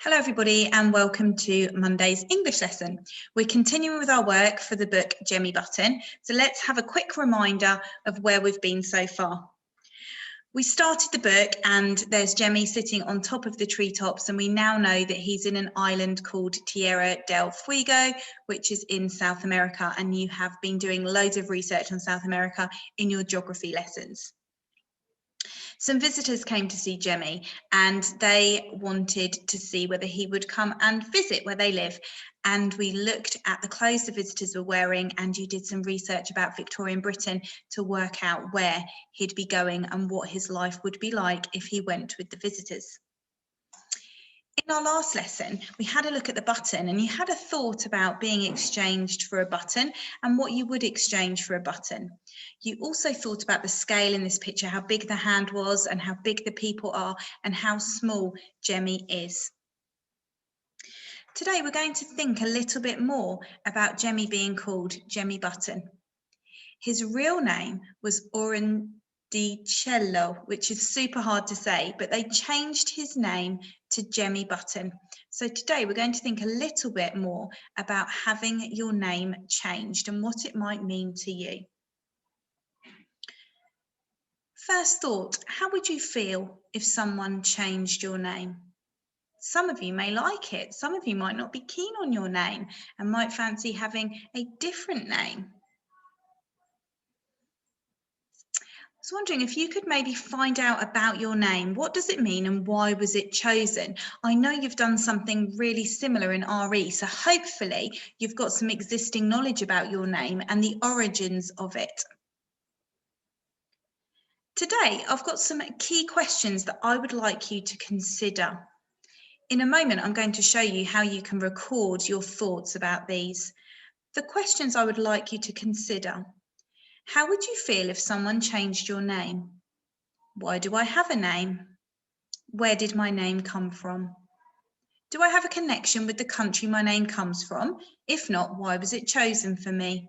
Hello everybody and welcome to Monday's English lesson. We're continuing with our work for the book Jemmy Button, so let's have a quick reminder of where we've been so far. We started the book and there's Jemmy sitting on top of the treetops, and we now know that he's in an island called Tierra del Fuego, which is in South America, and you have been doing loads of research on South America in your geography lessons. Some visitors came to see Jemmy and they wanted to see whether he would come and visit where they live. And we looked at the clothes the visitors were wearing, and you did some research about Victorian Britain to work out where he'd be going and what his life would be like if he went with the visitors. In our last lesson, we had a look at the button, and you had a thought about being exchanged for a button and what you would exchange for a button. You also thought about the scale in this picture, how big the hand was and how big the people are and how small Jemmy is. Today, we're going to think a little bit more about Jemmy being called Jemmy Button. His real name was Cello, which is super hard to say, but they changed his name to Jemmy Button. So today we're going to think a little bit more about having your name changed and what it might mean to you. First thought, how would you feel if someone changed your name? Some of you may like it, some of you might not be keen on your name and might fancy having a different name. I was wondering if you could maybe find out about your name. What does it mean and why was it chosen? I know you've done something really similar in RE, so hopefully you've got some existing knowledge about your name and the origins of it. Today, I've got some key questions that I would like you to consider. In a moment, I'm going to show you how you can record your thoughts about these. The questions I would like you to consider. How would you feel if someone changed your name? Why do I have a name? Where did my name come from? Do I have a connection with the country my name comes from? If not, why was it chosen for me?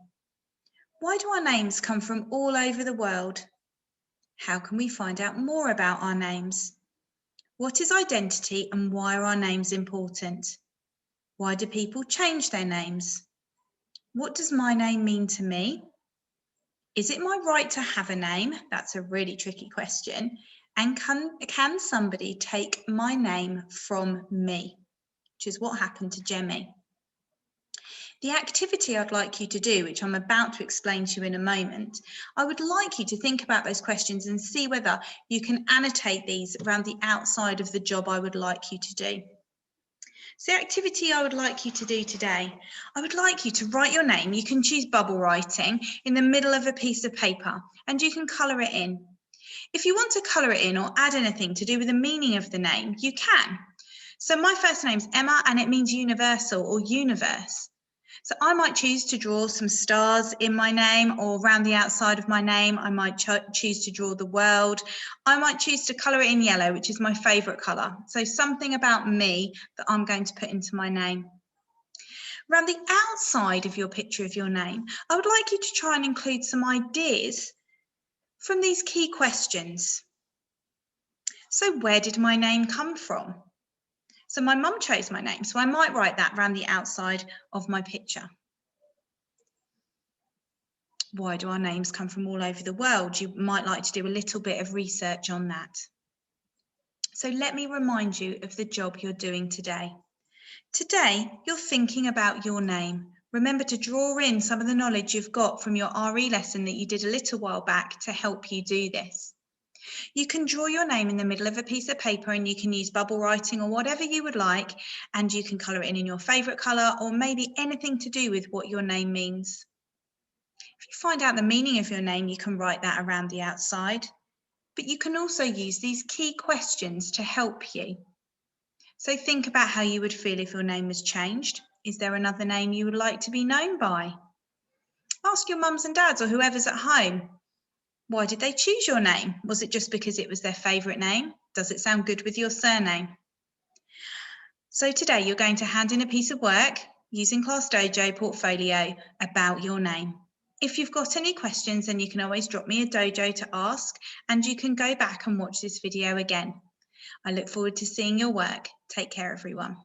Why do our names come from all over the world? How can we find out more about our names? What is identity and why are our names important? Why do people change their names? What does my name mean to me? Is it my right to have a name? That's a really tricky question. And can somebody take my name from me? Which is what happened to Jemmy. The activity I'd like you to do, which I'm about to explain to you in a moment, I would like you to think about those questions and see whether you can annotate these around the outside of the job I would like you to do. So the activity I would like you to do today, I would like you to write your name. You can choose bubble writing in the middle of a piece of paper and you can colour it in. If you want to colour it in or add anything to do with the meaning of the name, you can. So my first name's Emma and it means universal or universe. So I might choose to draw some stars in my name, or around the outside of my name, I might choose to draw the world. I might choose to colour it in yellow, which is my favourite colour. So something about me that I'm going to put into my name. Around the outside of your picture of your name, I would like you to try and include some ideas from these key questions. So where did my name come from? So my mum chose my name, so I might write that around the outside of my picture. Why do our names come from all over the world? You might like to do a little bit of research on that. So let me remind you of the job you're doing today. Today, you're thinking about your name. Remember to draw in some of the knowledge you've got from your RE lesson that you did a little while back to help you do this. You can draw your name in the middle of a piece of paper and you can use bubble writing or whatever you would like, and you can colour it in your favourite colour or maybe anything to do with what your name means. If you find out the meaning of your name, you can write that around the outside, but you can also use these key questions to help you. So think about how you would feel if your name was changed. Is there another name you would like to be known by? Ask your mums and dads or whoever's at home. Why did they choose your name? Was it just because it was their favourite name? Does it sound good with your surname? So today you're going to hand in a piece of work using Class Dojo portfolio about your name. If you've got any questions, then you can always drop me a dojo to ask, and you can go back and watch this video again. I look forward to seeing your work. Take care, everyone.